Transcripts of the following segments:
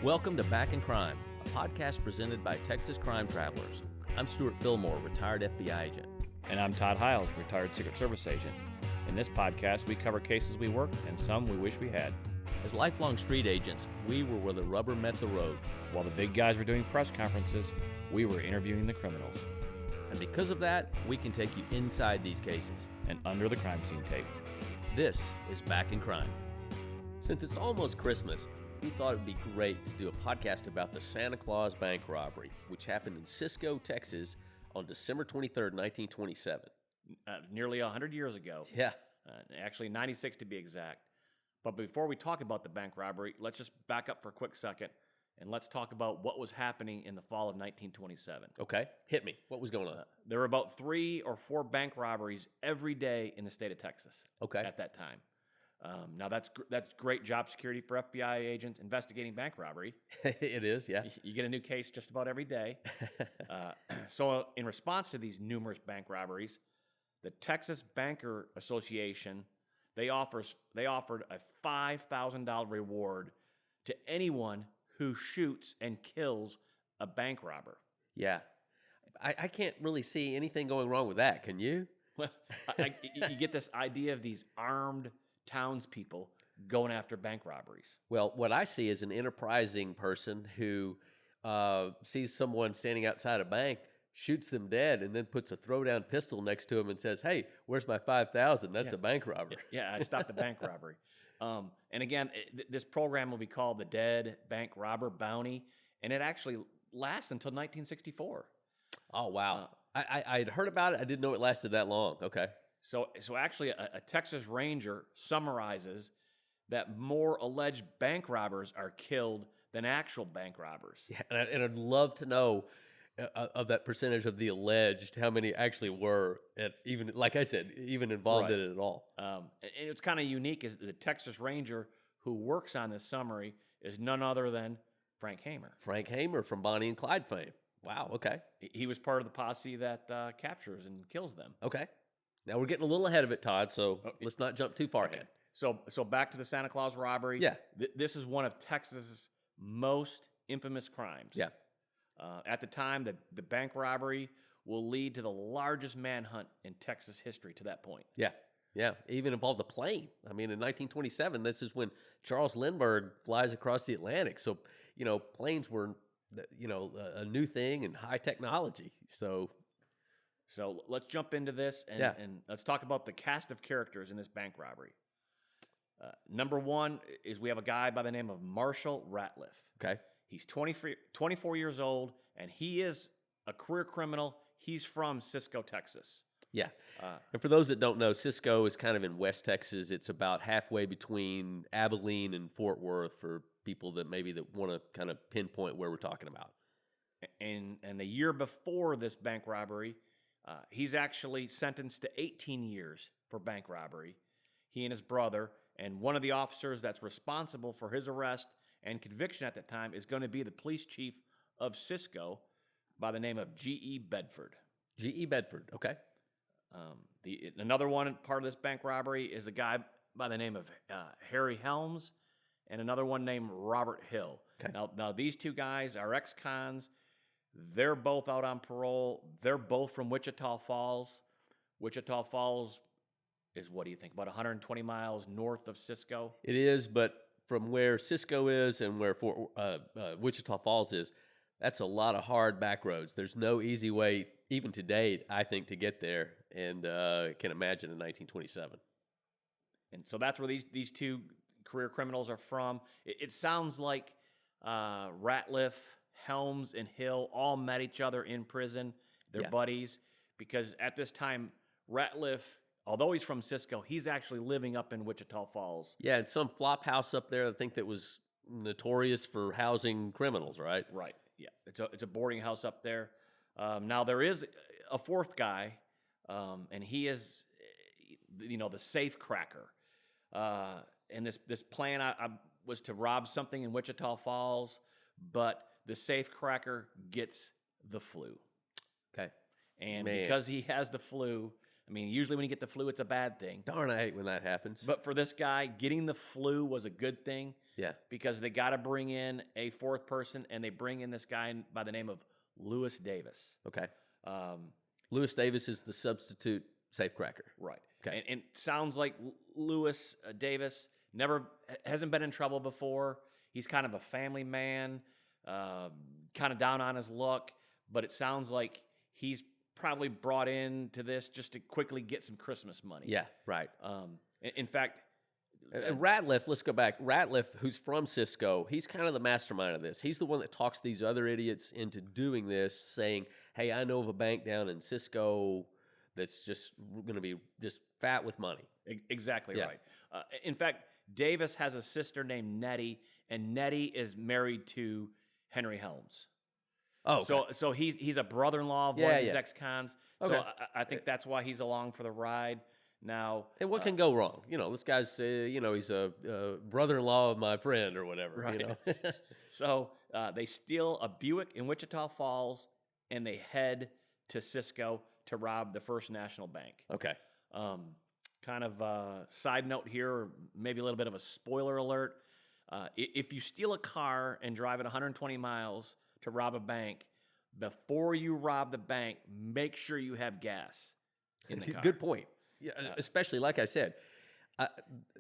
Welcome to Back in Crime, a podcast presented by Texas Crime Travelers. I'm Stewart Fillmore, retired FBI agent. And I'm Todd Hiles, retired Secret Service agent. In this podcast, we cover cases we worked and some we wish we had. As lifelong street agents, we were where the rubber met the road. While the big guys were doing press conferences, we were interviewing the criminals. And because of that, we can take you inside these cases and under the crime scene tape. This is Back in Crime. Since it's almost Christmas, we thought it would be great to do a podcast about the Santa Clause bank robbery, which happened in Cisco, Texas on December 23rd, 1927. Nearly 100 years ago. Yeah. Actually, 96 to be exact. But before we talk about the bank robbery, let's just back up for a quick second and let's talk about what was happening in the fall of 1927. Okay, hit me. What was going on? There were about 3 or 4 bank robberies every day in the state of Texas. Okay. At that time. Now that's great job security for FBI agents investigating bank robbery. It is, yeah. You get a new case just about every day. So in response to these numerous bank robberies, the Texas Banker Association, they offered a $5,000 reward to anyone who shoots and kills a bank robber. Yeah. I can't really see anything going wrong with that. Can you? Well, you get this idea of these armed townspeople going after bank robberies. Well, what I see is an enterprising person who sees someone standing outside a bank, shoots them dead, and then puts a throwdown pistol next to him and says, "Hey, where's my $5,000? That's a bank robber." Yeah, I stopped the bank robbery. And again, this program will be called the Dead Bank Robber Bounty, and it actually lasts until 1964. Oh, wow. I'd heard about it. I didn't know it lasted that long. Okay. So actually, a Texas Ranger summarizes that more alleged bank robbers are killed than actual bank robbers. Yeah, and I'd love to know of that percentage of the alleged, how many actually were, even like I said, even involved in it at all. And it's kind of unique is the Texas Ranger who works on this summary is none other than Frank Hamer. Frank Hamer from Bonnie and Clyde fame. Wow, okay. He was part of the posse that captures and kills them. Okay. Now we're getting a little ahead of it, Todd, so let's not jump too far ahead. So back to the Santa Claus robbery. Yeah. This is one of Texas's most infamous crimes. Yeah. At the time, the bank robbery will lead to the largest manhunt in Texas history to that point. Yeah. Yeah. Even involved a plane. I mean, in 1927, this is when Charles Lindbergh flies across the Atlantic. So, planes were, a new thing and high technology. So let's jump into this and let's talk about the cast of characters in this bank robbery. Number one is we have a guy by the name of Marshall Ratliff. Okay. He's 24 years old, and he is a career criminal. He's from Cisco, Texas. Yeah. And for those that don't know, Cisco is kind of in West Texas. It's about halfway between Abilene and Fort Worth for people that want to kind of pinpoint where we're talking about. And the year before this bank robbery, he's actually sentenced to 18 years for bank robbery. He and his brother, and one of the officers that's responsible for his arrest and conviction at that time is going to be the police chief of Cisco by the name of G.E. Bedford. G.E. Bedford, okay. Another one part of this bank robbery is a guy by the name of Harry Helms and another one named Robert Hill. Okay. Now these two guys are ex-cons. They're both out on parole. They're both from Wichita Falls. Wichita Falls is, what do you think, about 120 miles north of Cisco? It is, but from where Cisco is and where Wichita Falls is, that's a lot of hard back roads. There's no easy way, even today, I think, to get there, and can imagine in 1927. And so that's where these two career criminals are from. It sounds like Ratliff, Helms, and Hill all met each other in prison. They're buddies, because at this time, Ratliff, although he's from Cisco, he's actually living up in Wichita Falls. Yeah, and some flop house up there, I think, that was notorious for housing criminals, right? Right, yeah. It's a boarding house up there. Now, there is a fourth guy, and he is, the safe cracker. And this plan I was to rob something in Wichita Falls, but the safe cracker gets the flu. Okay. And because he has the flu, I mean, usually when you get the flu, it's a bad thing. Darn, I hate when that happens. But for this guy, getting the flu was a good thing. Yeah. Because they got to bring in a fourth person, and they bring in this guy by the name of Lewis Davis. Okay. Lewis Davis is the substitute safecracker. Right. Okay. And it sounds like Lewis Davis hasn't been in trouble before. He's kind of a family man, kind of down on his luck, but it sounds like he's probably brought into this just to quickly get some Christmas money. Yeah, right. In fact, and Ratliff, let's go back. Ratliff, who's from Cisco, he's kind of the mastermind of this. He's the one that talks these other idiots into doing this, saying, hey, I know of a bank down in Cisco that's just going to be just fat with money. Exactly right. In fact, Davis has a sister named Nettie, and Nettie is married to Henry Helms. Oh, okay. So he's a brother-in-law of one of these ex-cons. Okay. So I think that's why he's along for the ride. Now, and what can go wrong? You know, this guy's, he's a brother-in-law of my friend or whatever. Right. You know? So they steal a Buick in Wichita Falls, and they head to Cisco to rob the First National Bank. Okay. Kind of a side note here, or maybe a little bit of a spoiler alert. If you steal a car and drive it 120 miles to rob a bank, before you rob the bank, make sure you have gas in the car. Good point. Yeah, especially, like I said,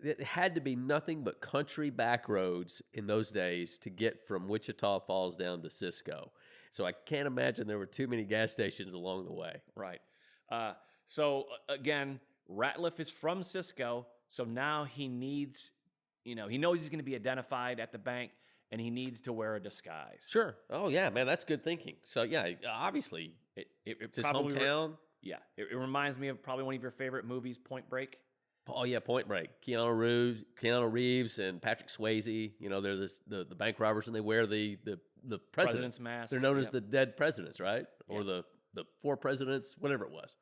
it had to be nothing but country back roads in those days to get from Wichita Falls down to Cisco. So I can't imagine there were too many gas stations along the way. Right. So again, Ratliff is from Cisco, so now he needs, he knows he's going to be identified at the bank, and he needs to wear a disguise. Sure. Oh, yeah, man, that's good thinking. So, yeah, obviously, it's his hometown. It reminds me of probably one of your favorite movies, Point Break. Oh, yeah, Point Break. Keanu Reeves and Patrick Swayze. You know, they're the bank robbers, and they wear the president's mask. They're known as the dead presidents, right? Or the four presidents, whatever it was.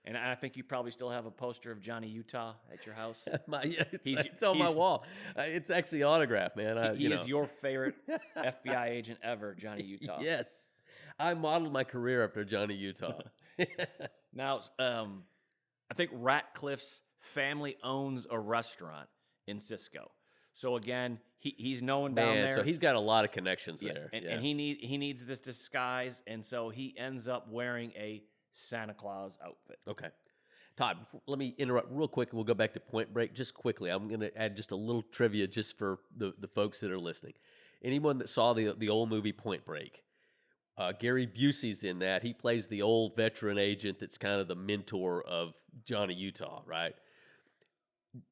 And I think you probably still have a poster of Johnny Utah at your house. It's on my wall. It's actually autographed, man. He is your favorite FBI agent ever, Johnny Utah. Yes. I modeled my career after Johnny Utah. Now, I think Ratcliffe's family owns a restaurant in Cisco. So again, he's known down there. So he's got a lot of connections there. And he needs this disguise, and so he ends up wearing a Santa Claus outfit. Okay. Todd, let me interrupt real quick, and we'll go back to Point Break just quickly. I'm going to add just a little trivia just for the folks that are listening. Anyone that saw the old movie Point Break, Gary Busey's in that. He plays the old veteran agent that's kind of the mentor of Johnny Utah, right?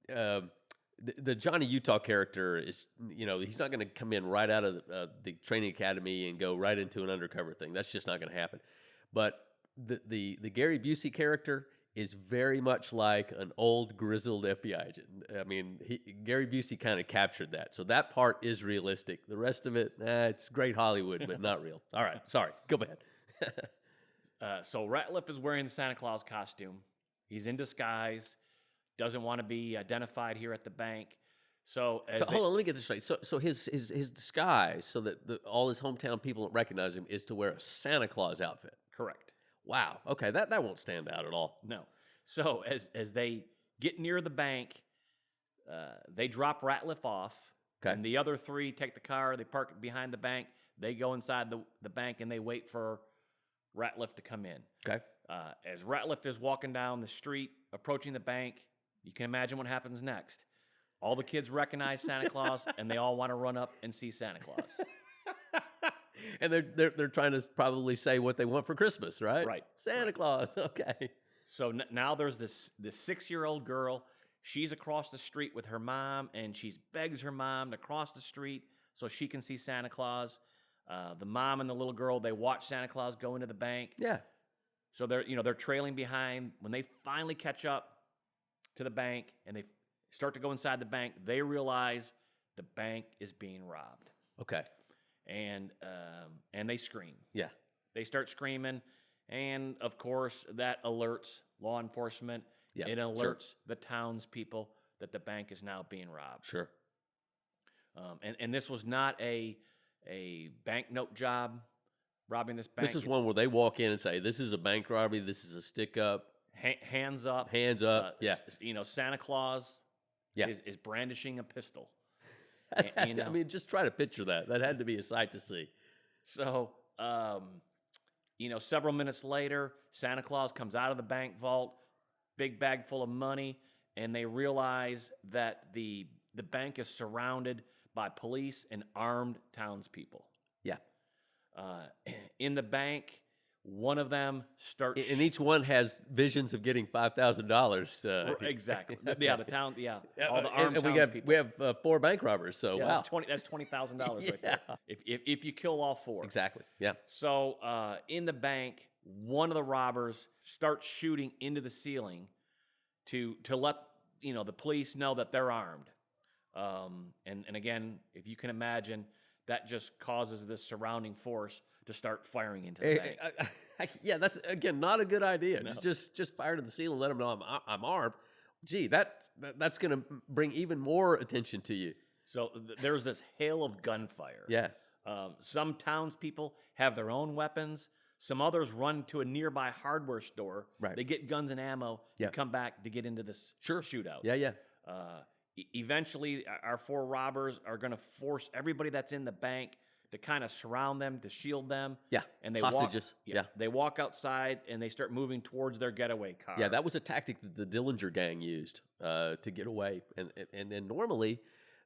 The Johnny Utah character is, he's not going to come in right out of the training academy and go right into an undercover thing. That's just not going to happen. But the Gary Busey character is very much like an old grizzled FBI agent. I mean, Gary Busey kind of captured that. So that part is realistic. The rest of it, it's great Hollywood, but not real. All right, sorry. Go ahead. So Ratliff is wearing the Santa Claus costume. He's in disguise. Doesn't want to be identified here at the bank. So hold on, let me get this straight. So his disguise, so that all his hometown people don't recognize him, is to wear a Santa Claus outfit. Correct. Wow. Okay, that won't stand out at all. No. So as they get near the bank, they drop Ratliff off. Okay. And the other three take the car. They park it behind the bank. They go inside the bank, and they wait for Ratliff to come in. Okay. As Ratliff is walking down the street, approaching the bank, you can imagine what happens next. All the kids recognize Santa Claus, and they all want to run up and see Santa Claus. And they're trying to probably say what they want for Christmas, right? Right. Santa Claus. Okay. So now there's this 6-year-old girl. She's across the street with her mom, and she begs her mom to cross the street so she can see Santa Claus. The mom and the little girl, they watch Santa Claus go into the bank. Yeah. So they're trailing behind. When they finally catch up to the bank and they start to go inside the bank, they realize the bank is being robbed. Okay. And they scream. Yeah. They start screaming, and of course that alerts law enforcement. Yeah, it alerts the townspeople that the bank is now being robbed. Sure. And this was not a banknote job robbing this bank. This is one where they walk in and say, "This is a bank robbery. This is a stick up. hands up. Hands up. Yeah. Santa Claus Yeah. is brandishing a pistol. I mean, just try to picture that. That had to be a sight to see. So, several minutes later, Santa Claus comes out of the bank vault, big bag full of money, and they realize that the bank is surrounded by police and armed townspeople. Yeah. In the bank, one of them starts... And each one has visions of getting $5,000. Exactly. Yeah, the town... Yeah, all the armed and townspeople. we have 4 bank robbers, so Yeah, wow. that's $20,000 right there. If you kill all 4. Exactly, yeah. So in the bank, one of the robbers starts shooting into the ceiling to let the police know that they're armed. And again, if you can imagine, that just causes this surrounding force to start firing into the bank. Yeah, that's, again, not a good idea. No. Just fire to the ceiling, let them know I'm armed. Gee, that's going to bring even more attention to you. So there's this hail of gunfire. Yeah. Some townspeople have their own weapons. Some others run to a nearby hardware store. Right. They get guns and ammo Yeah. and come back to get into this shootout. Yeah. Eventually, our 4 robbers are going to force everybody that's in the bank to kind of surround them, to shield them. Yeah, and they hostages. They walk outside and they start moving towards their getaway car. Yeah, that was a tactic that the Dillinger gang used to get away. And then normally,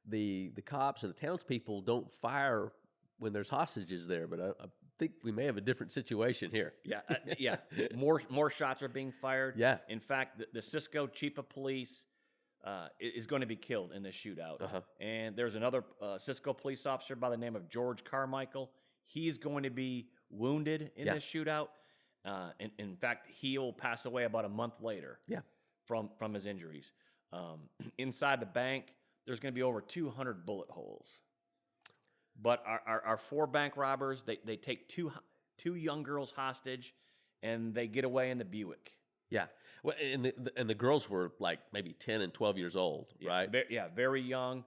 the cops and the townspeople don't fire when there's hostages there. But I think we may have a different situation here. Yeah. More shots are being fired. Yeah. In fact, the Cisco chief of police is going to be killed in this shootout. And there's another Cisco police officer by the name of George Carmichael. He's going to be wounded in this shootout. In fact, he will pass away about a month later. Yeah. From his injuries. Inside the bank, there's going to be over 200 bullet holes. But our 4 bank robbers, they take two young girls hostage, and they get away in the Buick. Yeah. Well, and the girls were like maybe 10 and 12 years old, right? Very young.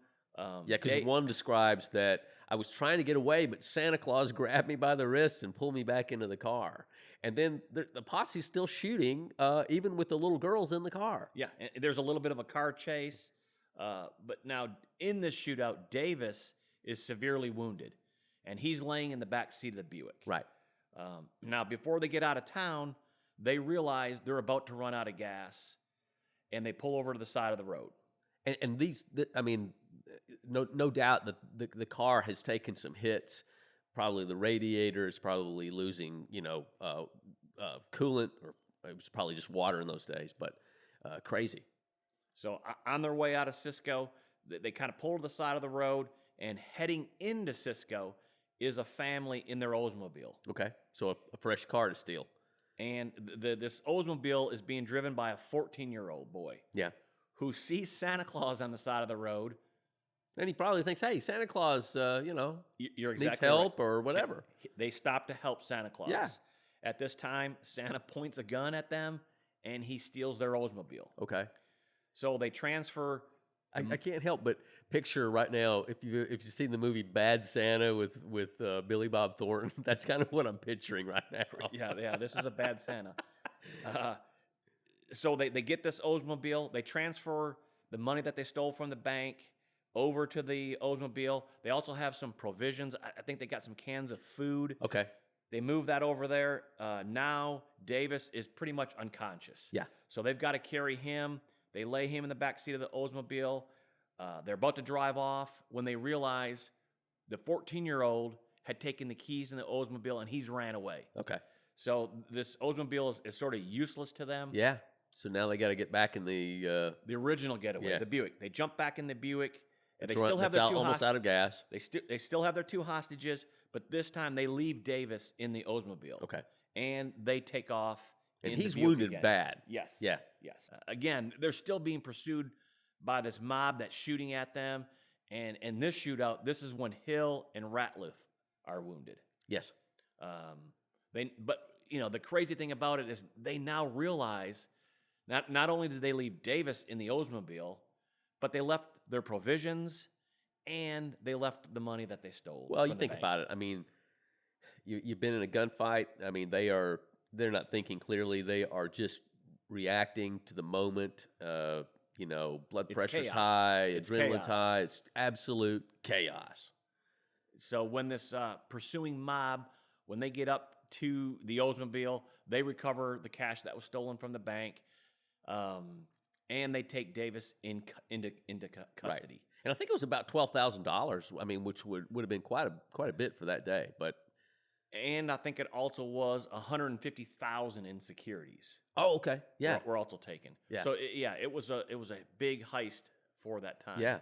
Because one describes that I was trying to get away, but Santa Claus grabbed me by the wrist and pulled me back into the car. And then the posse's still shooting, even with the little girls in the car. Yeah, and there's a little bit of a car chase. But now in this shootout, Davis is severely wounded, and he's laying in the back seat of the Buick. Right. Now, before they get out of town, they realize they're about to run out of gas, and they pull over to the side of the road. And no doubt that the car has taken some hits. Probably the radiator is probably losing, coolant, or it was probably just water in those days, but crazy. So on their way out of Cisco, they kind of pull to the side of the road, and heading into Cisco is a family in their Oldsmobile. Okay, so a fresh car to steal. And this Oldsmobile is being driven by a 14-year-old boy. Yeah. Who sees Santa Claus on the side of the road. And he probably thinks, hey, Santa Claus, You're exactly needs help right. or whatever. They stop to help Santa Claus. Yeah. At this time, Santa points a gun at them, and he steals their Oldsmobile. Okay. So they transfer... I can't help but picture right now, if you've seen the movie Bad Santa with Billy Bob Thornton, that's kind of what I'm picturing right now. Yeah, this is a bad Santa. So they get this Oldsmobile. They transfer the money that they stole from the bank over to the Oldsmobile. They also have some provisions. I think they got some cans of food. Okay. They move that over there. Now Davis is pretty much unconscious. Yeah. So they've got to carry him. They lay him in the back seat of the Oldsmobile. They're about to drive off when they realize the 14-year-old had taken the keys in the Oldsmobile and he's ran away. Okay. So this Oldsmobile is sort of useless to them. Yeah. So now they got to get back in the original getaway, the Buick. They jump back in the Buick. And they still have their almost out of gas. They still have their 2 hostages, but this time they leave Davis in the Oldsmobile. Okay. And they take off. And he's wounded again. bad. Yes. Yeah. Yes. Again, they're still being pursued by this mob that's shooting at them. And in this shootout, this is when Hill and Ratliff are wounded. Yes. But the crazy thing about it is they now realize not only did they leave Davis in the Oldsmobile, but they left their provisions and they left the money that they stole. Well, you think about it. I mean, you've been in a gunfight. I mean, they're not thinking clearly. They are just reacting to the moment. Blood It's pressure's chaos. high, It's adrenaline's chaos. high. It's absolute chaos. So when this pursuing mob, when they get up to the Oldsmobile, they recover the cash that was stolen from the bank, and they take Davis into custody. And I think it was about $12,000. I mean, which would have been quite a bit for that day. But And I think it also was $150,000 in securities. oh, okay, yeah, were also taken. Yeah. So it was a big heist for that time. yeah,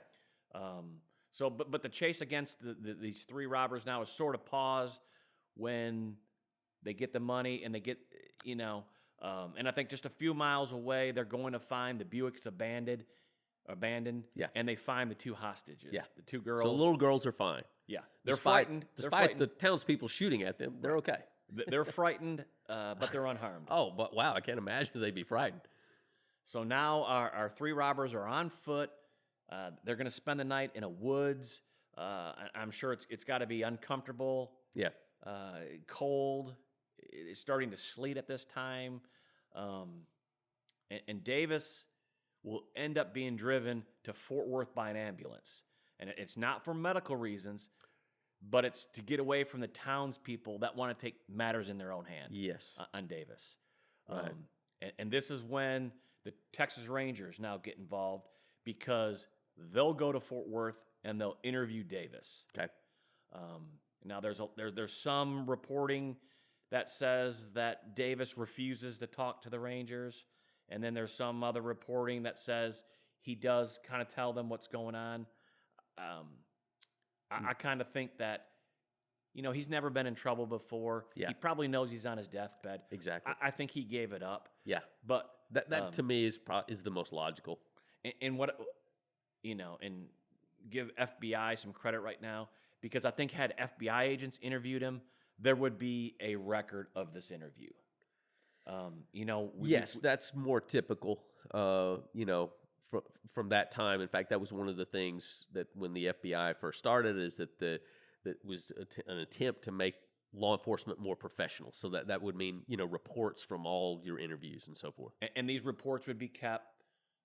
But the chase against these three robbers now is sort of paused when they get the money and they get and I think just a few miles away they're going to find the Buick's abandoned. Yeah. And they find the two hostages. Yeah. The two girls. So the little girls are fine. Yeah. They're Despite- frightened. Despite the townspeople shooting at them, they're okay. They're frightened, but they're unharmed. Oh, but wow, I can't imagine they'd be frightened. So now our three robbers are on foot. They're going to spend the night in a woods. I'm sure it's got to be uncomfortable, Yeah. cold. It's starting to sleet at this time. And Davis will end up being driven to Fort Worth by an ambulance. And it's not for medical reasons, but it's to get away from the townspeople that want to take matters in their own hands. Yes. On Davis. Right. And this is when the Texas Rangers now get involved because they'll go to Fort Worth and they'll interview Davis. Okay. Now there's some reporting that says that Davis refuses to talk to the Rangers, and then there's some other reporting that says he does kind of tell them what's going on. I kind of think that, he's never been in trouble before. Yeah. He probably knows he's on his deathbed. Exactly. I think he gave it up. Yeah. But That to me is the most logical. and give FBI some credit right now, because I think had FBI agents interviewed him, there would be a record of this interview. Yes, that's more typical. From that time. In fact, that was one of the things that when the FBI first started is that was an attempt to make law enforcement more professional. So that would mean reports from all your interviews and so forth. And these reports would be kept,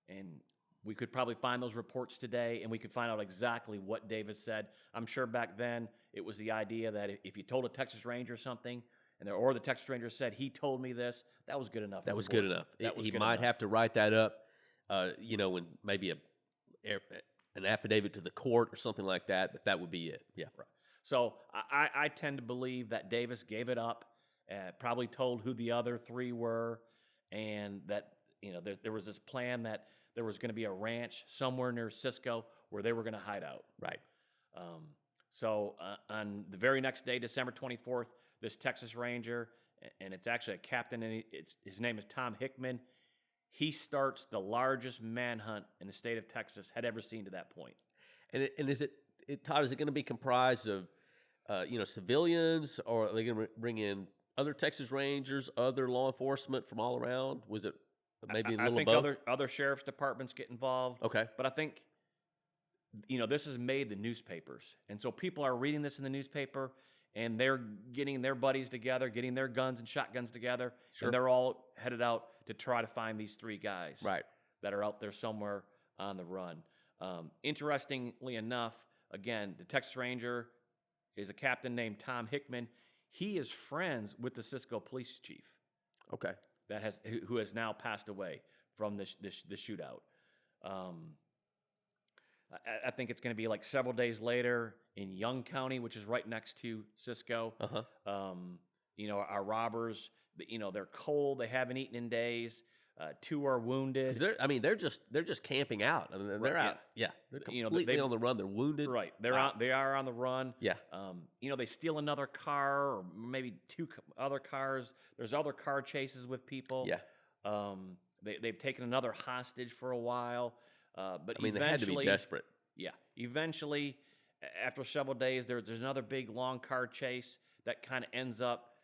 and we could probably find those reports today, and we could find out exactly what Davis said. I'm sure back then it was the idea that if you told a Texas Ranger something, or the Texas Ranger said, he told me this, that was good enough. That was good enough. He might have to write that up, in maybe an affidavit to the court or something like that, but that would be it. Yeah. Right. So I tend to believe that Davis gave it up, probably told who the other three were, and that there was this plan that there was going to be a ranch somewhere near Cisco where they were going to hide out. Right. So on the very next day, December 24th, this Texas Ranger, and it's actually a captain, and his name is Tom Hickman. He starts the largest manhunt in the state of Texas had ever seen to that point. And is it Todd? Is it going to be comprised of civilians, or are they going to bring in other Texas Rangers, other law enforcement from all around? Was it maybe a little I think both? other sheriff's departments get involved. Okay. But I think this has made the newspapers, and so people are reading this in the newspaper, and they're getting their buddies together, getting their guns and shotguns together, Sure. and they're all headed out to try to find these three guys Right. that are out there somewhere on the run. Interestingly enough, again, the Texas Ranger is a captain named Tom Hickman. He is friends with the Cisco police chief Okay. who has now passed away from the shootout. I think it's going to be like several days later in Young County, which is right next to Cisco. Our robbers, they're cold. They haven't eaten in days. Two are wounded. They're just camping out. I mean, they're out. Yeah, they're completely on the run. They're wounded. Right. They are on the run. Yeah. They steal another car or maybe two other cars. There's other car chases with people. Yeah. They've taken another hostage for a while. But they had to be desperate. Yeah. Eventually, after several days, there's another big long car chase that kind of ends up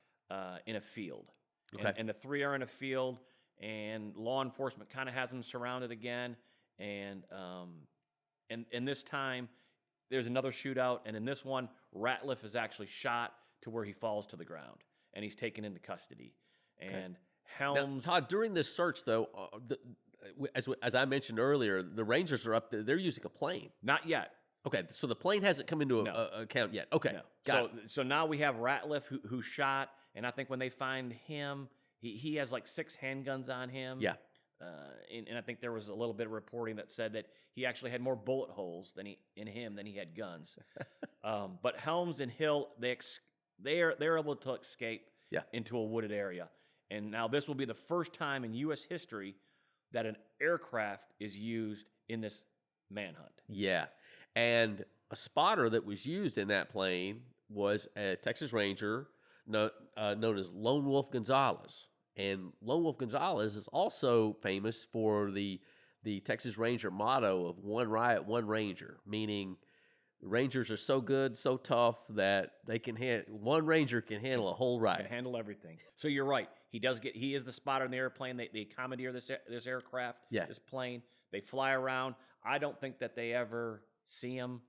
in a field. Okay. And the three are in a field, and law enforcement kind of has them surrounded again. And this time, there's another shootout, and in this one, Ratliff is actually shot to where he falls to the ground, and he's taken into custody. And Now, Helms. Todd, during this search, though, as I mentioned earlier, the Rangers are up there. They're using a plane. Not yet. Okay, so the plane hasn't come into No. account yet. Okay, No. got So now we have Ratliff who shot, and I think when they find him, he has like 6 handguns on him. Yeah. And I think there was a little bit of reporting that said that he actually had more bullet holes than he had guns. But Helms and Hill, they're able to escape into a wooded area. And now this will be the first time in U.S. history that an aircraft is used in this manhunt. Yeah. And a spotter that was used in that plane was a Texas Ranger known as Lone Wolf Gonzalez. And Lone Wolf Gonzalez is also famous for the Texas Ranger motto of one riot, one ranger, meaning the Rangers are so good, so tough that they can one Ranger can handle a whole riot. Can handle everything. So you're right. He is the spotter in the airplane. They commandeer this aircraft, this plane. They fly around. I don't think that they ever see him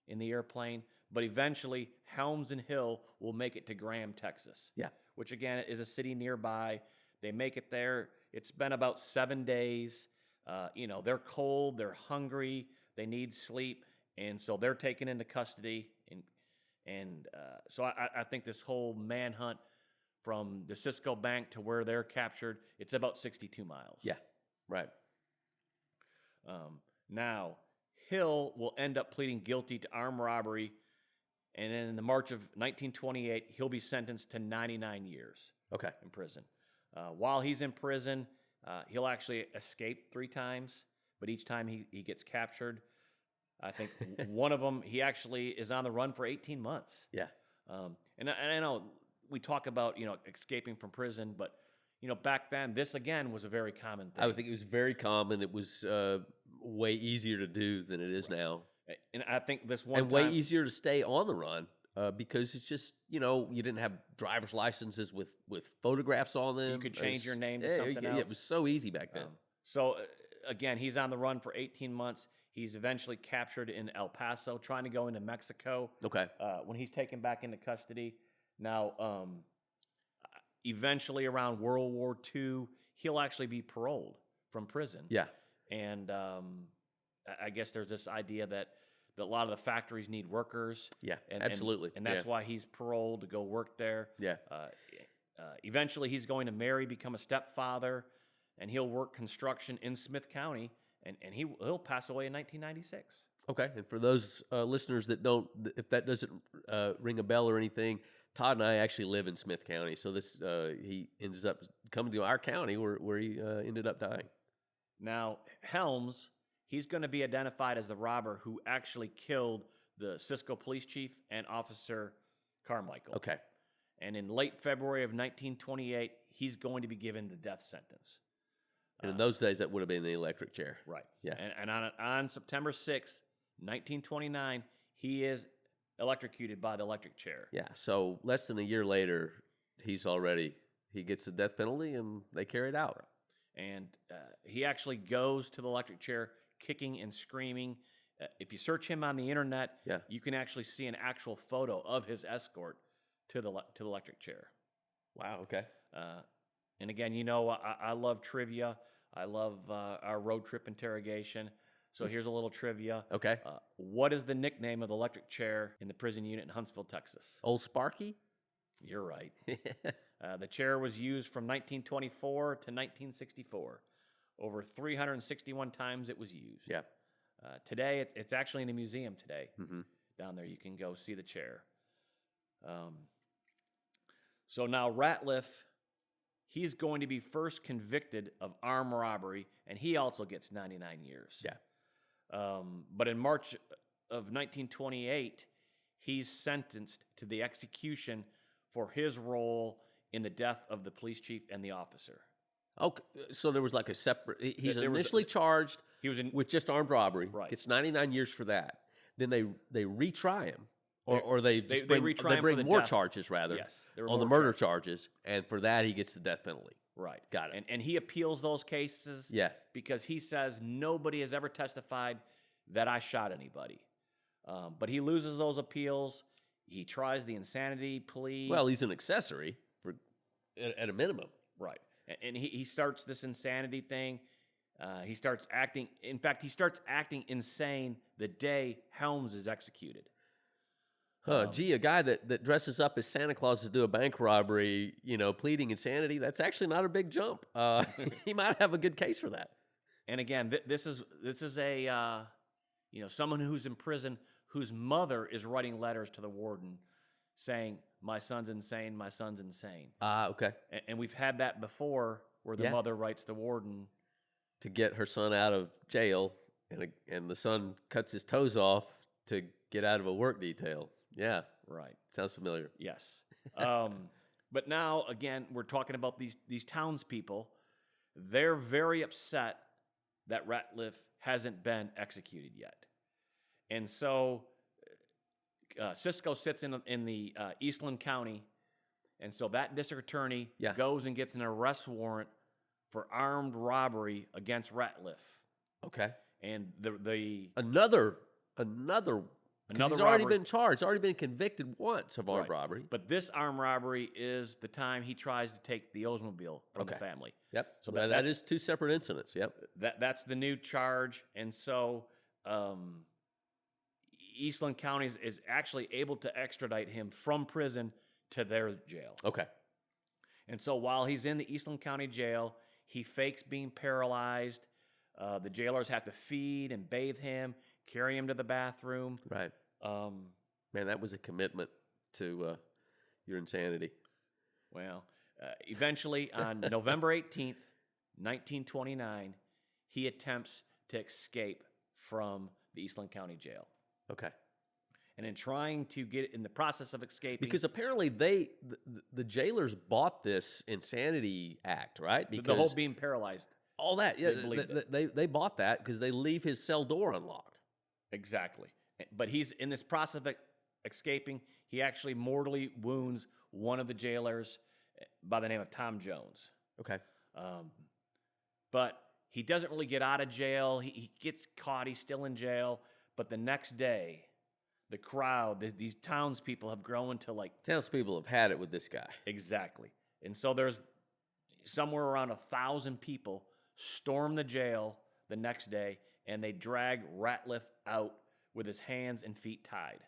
in the airplane, but eventually Helms and Hill will make it to Graham, Texas. Yeah. Which again is a city nearby. They make it there. It's been about 7 days. They're cold, they're hungry, they need sleep, and so they're taken into custody. So I think this whole manhunt from the Cisco Bank to where they're captured, it's about 62 miles. Yeah, right. Now, Hill will end up pleading guilty to armed robbery, and then in the March of 1928, he'll be sentenced to 99 years in prison. While he's in prison, he'll actually escape 3 times, but each time he gets captured. I think one of them, he actually is on the run for 18 months. Yeah. And I know we talk about, escaping from prison, but, back then, this, again, was a very common thing. I would think it was very common. It was way easier to do than it is now. And I think this one and way easier to stay on the run because it's just, you didn't have driver's licenses with photographs on them. You could change your name to something else. It was so easy back then. Again, he's on the run for 18 months. He's eventually captured in El Paso, trying to go into Mexico. Okay. When he's taken back into custody. Now, eventually around World War II, he'll actually be paroled from prison. Yeah. And I guess there's this idea that a lot of the factories need workers. Yeah, absolutely. And that's why he's paroled to go work there. Yeah. Eventually, he's going to marry, become a stepfather, and he'll work construction in Smith County, and he'll pass away in 1996. Okay, and for those listeners that don't, if that doesn't ring a bell or anything, Todd and I actually live in Smith County, so he ends up coming to our county where he ended up dying. Now, Helms, he's going to be identified as the robber who actually killed the Cisco police chief and Officer Carmichael. Okay. And in late February of 1928, he's going to be given the death sentence. And in those days, that would have been the electric chair. Right. Yeah. And on September 6th, 1929, he is electrocuted by the electric chair. Yeah. So less than a year later, he gets the death penalty, and they carry it out. Right. And he actually goes to the electric chair kicking and screaming. If you search him on the internet, you can actually see an actual photo of his escort to the electric chair. Wow, okay. And again, I love trivia. I love our road trip interrogation. So here's a little trivia. Okay. What is the nickname of the electric chair in the prison unit in Huntsville, Texas? Old Sparky? You're right. The chair was used from 1924 to 1964. Over 361 times it was used. Yeah. Today, it's actually in a museum today. Mm-hmm. Down there, you can go see the chair. So now Ratliff, he's going to be first convicted of armed robbery, and he also gets 99 years. Yeah. But in March of 1928, he's sentenced to the execution for his role in the death of the police chief and the officer. Okay, so there was like a separate. He's initially charged. He was with just armed robbery. Right. Gets 99 years for that. Then they retry him, or they bring more charges rather. Yes, on the murder charges, and for that he gets the death penalty. Right. Got it. And he appeals those cases. Yeah. Because he says nobody has ever testified that I shot anybody. But he loses those appeals. He tries the insanity plea. Well, he's an accessory at a minimum. Right. And he starts this insanity thing. He starts acting. In fact, he starts acting insane the day Helms is executed. Gee, a guy that dresses up as Santa Claus to do a bank robbery, pleading insanity, that's actually not a big jump. He might have a good case for that. And again, this is a someone who's in prison whose mother is writing letters to the warden saying, "My son's insane. My son's insane." Okay. And we've had that before, where the mother writes the warden to get her son out of jail, and the son cuts his toes off to get out of a work detail. Yeah. Right. Sounds familiar. Yes. But now, again, we're talking about these townspeople. They're very upset that Ratliff hasn't been executed yet. And so Cisco sits in the Eastland County, and so that district attorney goes and gets an arrest warrant for armed robbery against Ratliff. Okay. And the another he's already robbery. been charged, already been convicted once of armed robbery. But this armed robbery is the time he tries to take the Oldsmobile from the family. Yep. So that is two separate incidents. Yep. That's the new charge. And so Eastland County is actually able to extradite him from prison to their jail. Okay. And so while he's in the Eastland County jail, he fakes being paralyzed. The jailers have to feed and bathe him, carry him to the bathroom. Right. Man, that was a commitment to your insanity. Well, eventually on November 18th, 1929, he attempts to escape from the Eastland County jail. Okay. And in trying to get in the process of escaping, because apparently the jailers bought this insanity act, right? Because the whole being paralyzed. All that, yeah, they bought that because they leave his cell door unlocked. Exactly. But he's in this process of escaping. He actually mortally wounds one of the jailers by the name of Tom Jones. Okay. But he doesn't really get out of jail. He gets caught. He's still in jail. But the next day, the crowd, these townspeople have grown to like... Townspeople have had it with this guy. Exactly. And so there's somewhere around 1,000 people storm the jail the next day, and they drag Ratliff out with his hands and feet tied.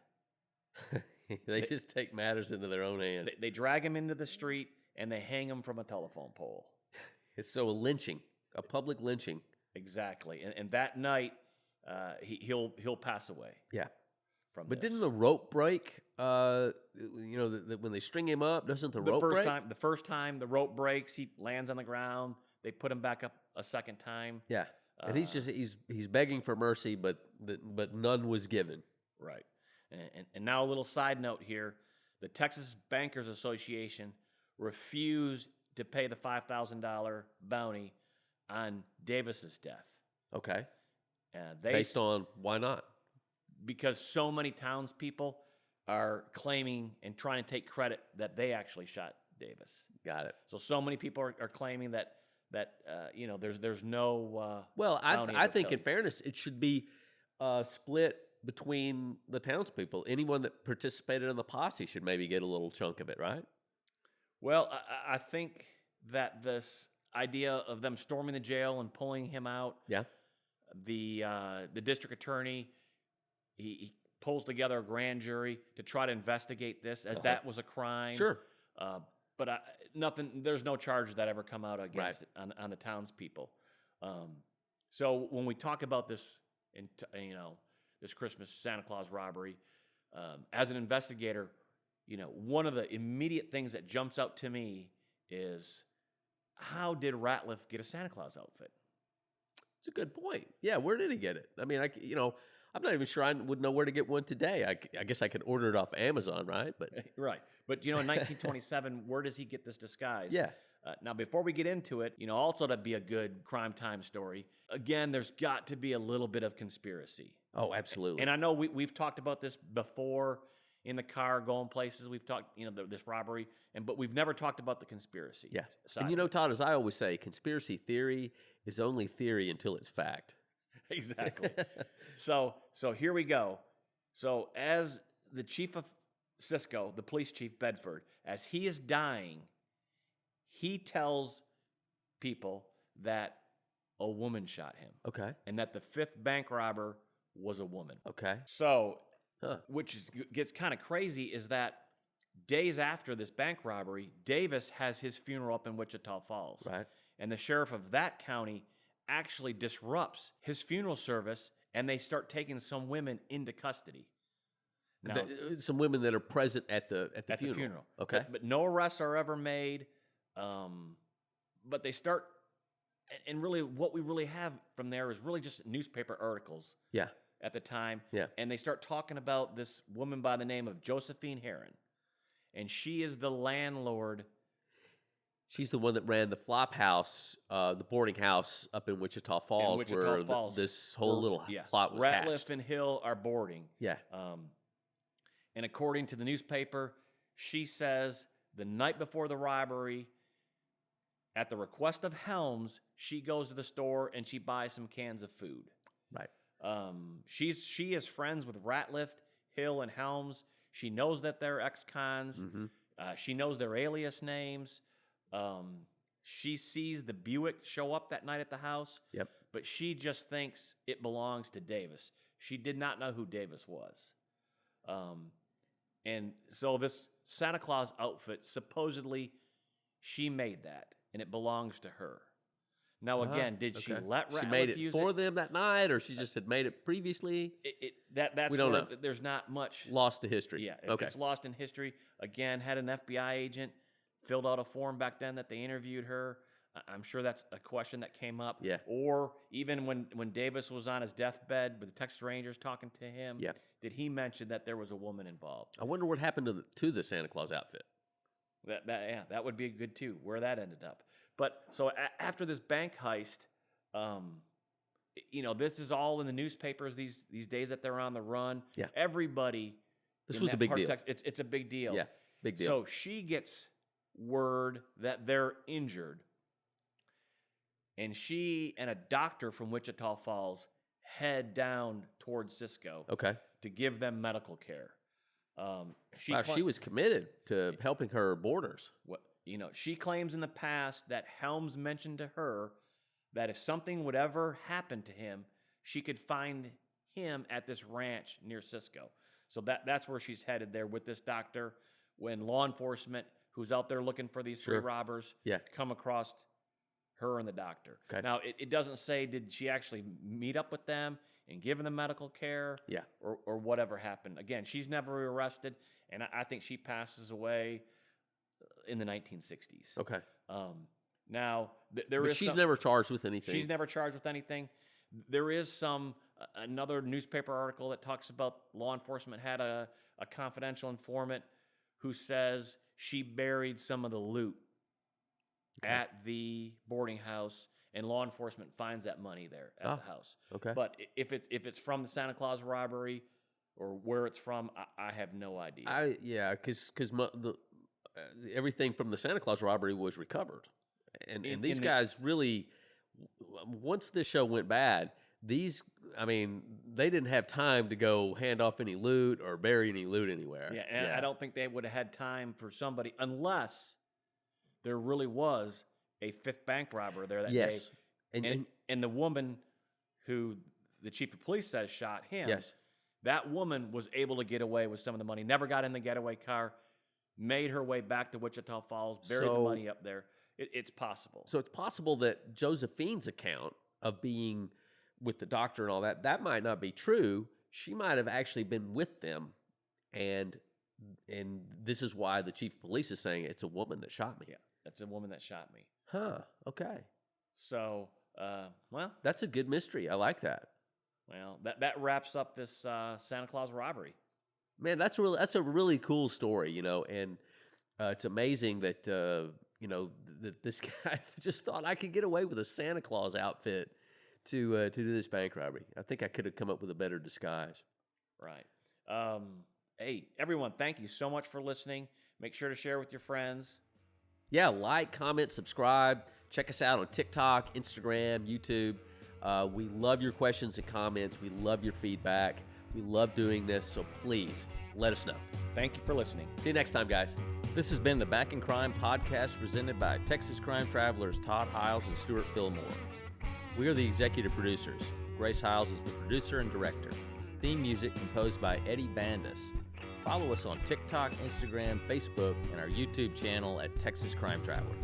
They just take matters into their own hands. They drag him into the street, and they hang him from a telephone pole. It's so a lynching, a public lynching. Exactly. And that night, he'll pass away. Yeah. But didn't the rope break? When they string him up, doesn't the rope break? The first time the rope breaks, he lands on the ground. They put him back up a second time. Yeah. And he's begging for mercy, but none was given. Right. And now a little side note here. The Texas Bankers Association refused to pay the $5,000 bounty on Davis's death. Okay. Based on why not? Because so many townspeople are claiming and trying to take credit that they actually shot Davis. Got it. So many people are claiming that there's no well, I think in fairness it should be split between the townspeople. Anyone that participated in the posse should maybe get a little chunk of it, right? Well, I think that this idea of them storming the jail and pulling him out, the district attorney, he pulls together a grand jury to try to investigate this as that was a crime. Sure. But there's no charge that ever come out against it on the townspeople. So when we talk about this, this Christmas Santa Claus robbery, as an investigator, one of the immediate things that jumps out to me is, how did Ratliff get a Santa Claus outfit? It's a good point. Yeah, where did he get it? I mean, I'm not even sure I would know where to get one today. I guess I could order it off Amazon, right? But right. But in 1927, where does he get this disguise? Yeah. Now, before we get into it, also to be a good crime time story, again, there's got to be a little bit of conspiracy. Oh, absolutely. And I know we've talked about this before in the car going places. We've talked, this robbery, but we've never talked about the conspiracy. Yeah. And Todd, as I always say, conspiracy theory is only theory until it's fact. Exactly. So here we go. So as the chief of Cisco, the police chief Bedford, as he is dying, he tells people that a woman shot him, Okay. and that the fifth bank robber was a woman. Okay. So, gets kind of crazy is that days after this bank robbery, Davis has his funeral up in Wichita Falls. Right. And the sheriff of that county actually disrupts his funeral service, and they start taking some women into custody. Now, Some women that are present at the funeral. Okay. But no arrests are ever made. But they start, and really what we really have from there is really just newspaper articles. Yeah. At the time. Yeah. And they start talking about this woman by the name of Josephine Heron. And she is the landlord. She's the one that ran the flop house, the boarding house up in Wichita Falls, where this whole little plot was Ratliff hatched. and Hill are boarding. Yeah. And according to the newspaper, she says the night before the robbery, at the request of Helms, she goes to the store and she buys some cans of food. Right. She is friends with Ratliff, Hill, and Helms. She knows that they're ex-cons. Mm-hmm. She knows their alias names. She sees the Buick show up that night at the house. Yep. But she just thinks it belongs to Davis. She did not know who Davis was. And so this Santa Claus outfit, supposedly she made that, and it belongs to her. Now, again, did she let Ratliff She made it use for them that night, or she just had made it previously? That's we don't know. There's not much. Lost to history. Yeah, Okay. It's lost in history. Again, had an FBI agent, filled out a form back then that they interviewed her. I'm sure that's a question that came up. Yeah. Or even when Davis was on his deathbed with the Texas Rangers talking to him, Yeah. did he mention that there was a woman involved? I wonder what happened to the Santa Claus outfit. That would be good too, where that ended up. But so after this bank heist, this is all in the newspapers these days that they're on the run. Yeah. Everybody. This was a big deal. It's a big deal. Yeah, big deal. So she gets word that they're injured. And she and a doctor from Wichita Falls head down towards Cisco to give them medical care. She was committed to helping her boarders. She claims in the past that Helms mentioned to her that if something would ever happen to him, she could find him at this ranch near Cisco. So that's where she's headed there with this doctor. When law enforcement, who's out there looking for these three robbers, come across her and the doctor. Okay. Now, it doesn't say did she actually meet up with them and give them medical care or whatever happened. Again, she's never arrested, and I think she passes away in the 1960s. Okay. Now, she's never charged with anything. She's never charged with anything. There is another newspaper article that talks about law enforcement had a confidential informant who says she buried some of the loot at the boarding house, and law enforcement finds that money there at the house. Okay. But if it's from the Santa Claus robbery or where it's from, I have no idea. Because everything from the Santa Claus robbery was recovered, and these guys really, once this show went bad, they didn't have time to go hand off any loot or bury any loot anywhere. Yeah, and I don't think they would have had time for somebody unless there really was a fifth bank robber there that day. And the woman who the chief of police says shot him, that woman was able to get away with some of the money, never got in the getaway car, made her way back to Wichita Falls, buried the money up there. It's possible. So it's possible that Josephine's account of being with the doctor and all that might not be true. She might have actually been with them, and this is why the chief of police is saying it's a woman that shot me. Yeah, that's a woman that shot me. Huh, okay. So, that's a good mystery. I like that. Well, that wraps up this Santa Claus robbery. Man, that's a really cool story, and it's amazing that that this guy just thought I could get away with a Santa Claus outfit to do this bank robbery. I think I could have come up with a better disguise. Right. Hey, everyone, thank you so much for listening. Make sure to share with your friends. Yeah, like, comment, subscribe. Check us out on TikTok, Instagram, YouTube. We love your questions and comments. We love your feedback. We love doing this, so please let us know. Thank you for listening. See you next time, guys. This has been the Back in Crime podcast presented by Texas crime travelers Todd Hiles and Stewart Fillmore. We are the executive producers. Grace Hiles is the producer and director. Theme music composed by Eddie Bandus. Follow us on TikTok, Instagram, Facebook, and our YouTube channel at Texas Crime Travelers.